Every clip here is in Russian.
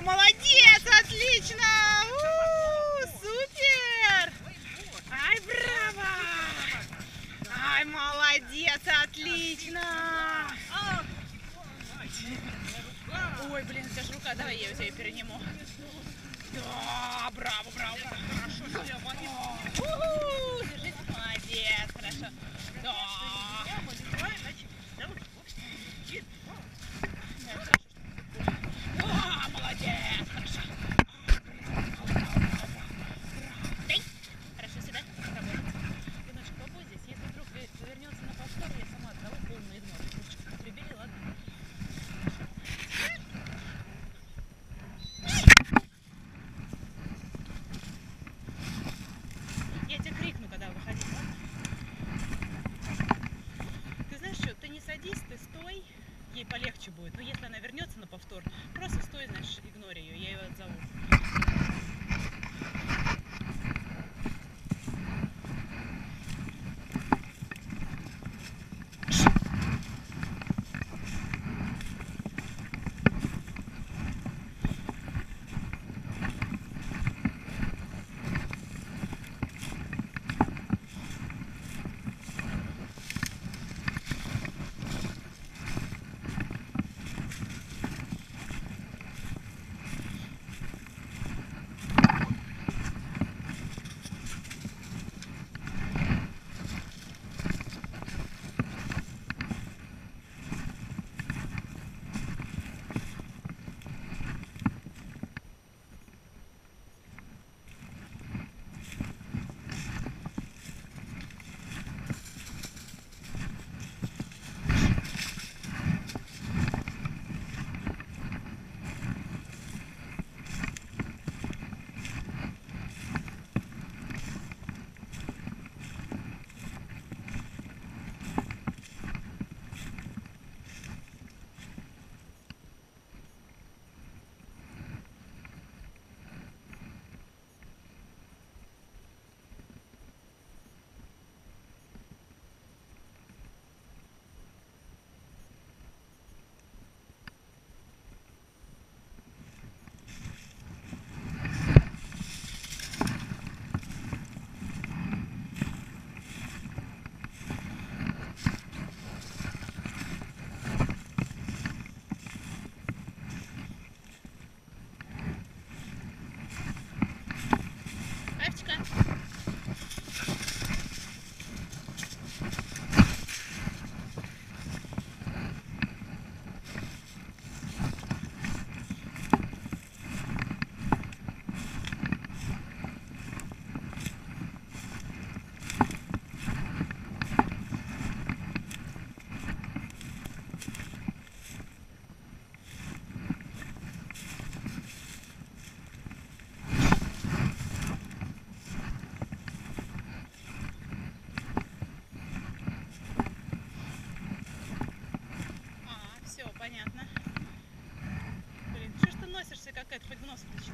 молодец, отлично! Супер! Ай, браво! Ай, молодец, отлично! Ой, блин, у тебя же рука, давай я у тебя перениму. Да, браво, браво, хорошо, держись, молодец, хорошо. Да. О, молодец, хорошо. Хорошо, сюда работать. Леночек, побудь здесь. Если вдруг вернется на повтор, я сама отдала полный игнор. Курочку прибери, ладно? Я тебе крикну, когда выходить, ладно? Ты знаешь что, ты не садись, ты стой. Ей полегче будет. Но если она вернется на повтор, просто стой, значит, игнори ее. Я ее отзову. Понятно. Блин, что ж ты носишься какая-то, хоть в нос включи.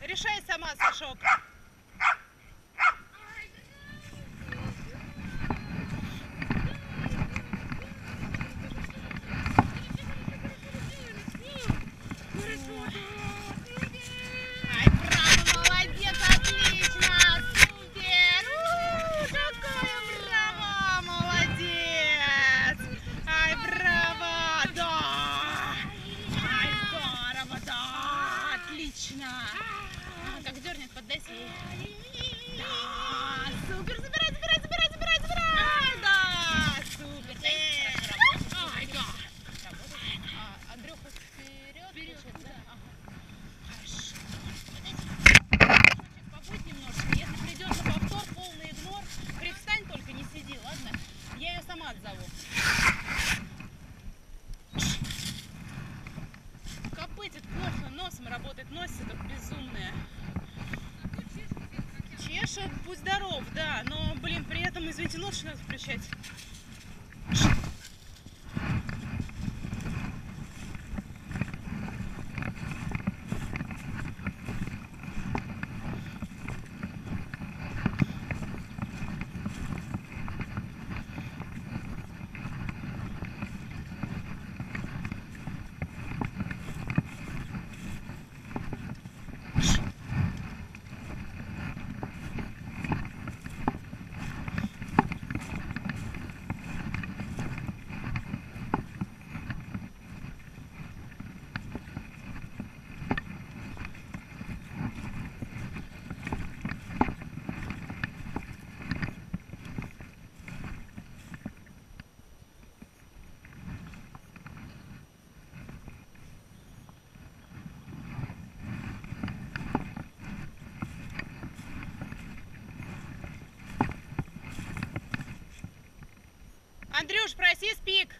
Решай сама, Сашок. Ай, браво, молодец, отлично, супер! Какая браво, молодец! Ай, браво, да! Ай, здорово, да, отлично! Как дернет, поддайся ей. Да, супер, забирай, забирай, забирай, забирай, забирай! Да, супер! Ай, да! Андрюха вперед, да? Ага. Хорошо. Побудь немножко. Если придет на повтор, полный игнор, привстань только, не хорошо, будь здоров, да, но, блин, при этом, извините, нос надо включать. Андрюш, проси спик.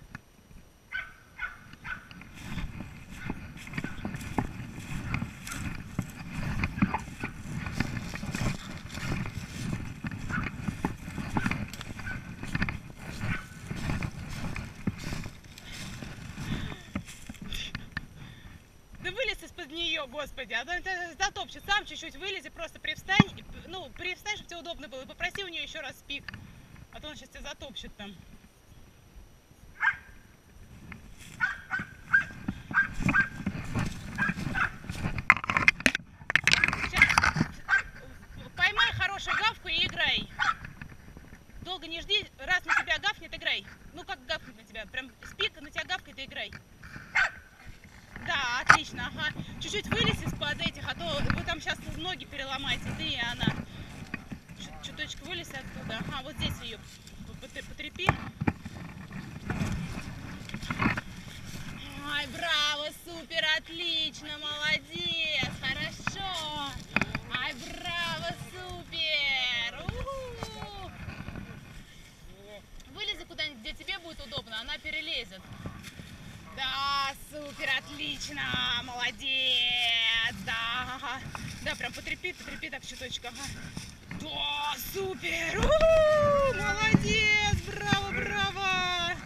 Да вылез из-под нее, господи, а то затопчет. Сам чуть-чуть вылези, просто привстань, ну, привстань, чтобы тебе удобно было, и попроси у нее еще раз спик, а то он сейчас тебя затопчет там. Поймай хорошую гавку и играй. Долго не жди, раз на тебя гавкнет, играй. Ну как гавкнет на тебя, прям спик на тебя гавкает и играй. Да, отлично, ага. Чуть-чуть вылез из-под этих, а то вы там сейчас ноги переломаете, ты и она. Чуточку вылез оттуда. Ага, вот здесь ее потрепи. Ай, браво, супер, отлично, молодец, хорошо. Ай, браво, супер. У-ху. Вылези куда-нибудь, где тебе будет удобно, она перелезет. Да, супер, отлично, молодец, да, ага. Да, прям потрепи так чуточку, ага. Да, супер, молодец, браво, браво.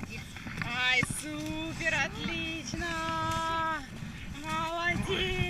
Ай, супер, отлично, молодец.